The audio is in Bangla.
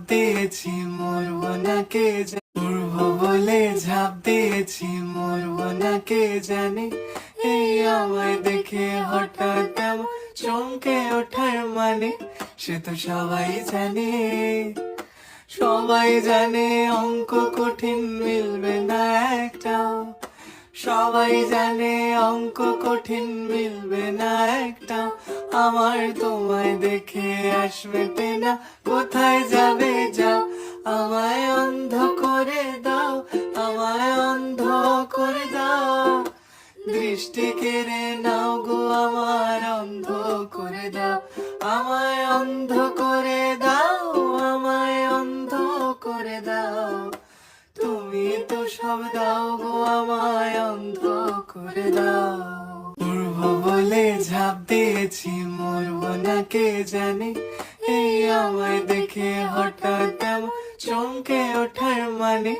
দিয়েছি মরবো না কে মরবো বলে ঝাঁপ দিয়েছি মরবো না কে জানে এই আমায় দেখে হঠাৎ এমন চমকে ওঠার মানে সে তো সবাই জানে, সবাই জানে অঙ্ক কঠিন মিলবে না একটাও, সবাই জানে অঙ্ক কঠিন মিলবে না একটাও, আমার তোমায় দেখে আসবে না কোথায় যাবে যাও, আমায় অন্ধ করে দাও, আমায় অন্ধ করে দাও, দৃষ্টি কেড়ে নাও গো আমার অন্ধ করে দাও, আমায় অন্ধ করে দাও, আমায় অন্ধ করে দাও, তুমি তো সব দাও গো আমায় অন্ধ করে দাও। মরবো বলে ঝাঁপ দিয়েছি মরবো না কে জানে এই আমায় দেখে হঠাৎ এমন চমকে ওঠার মানে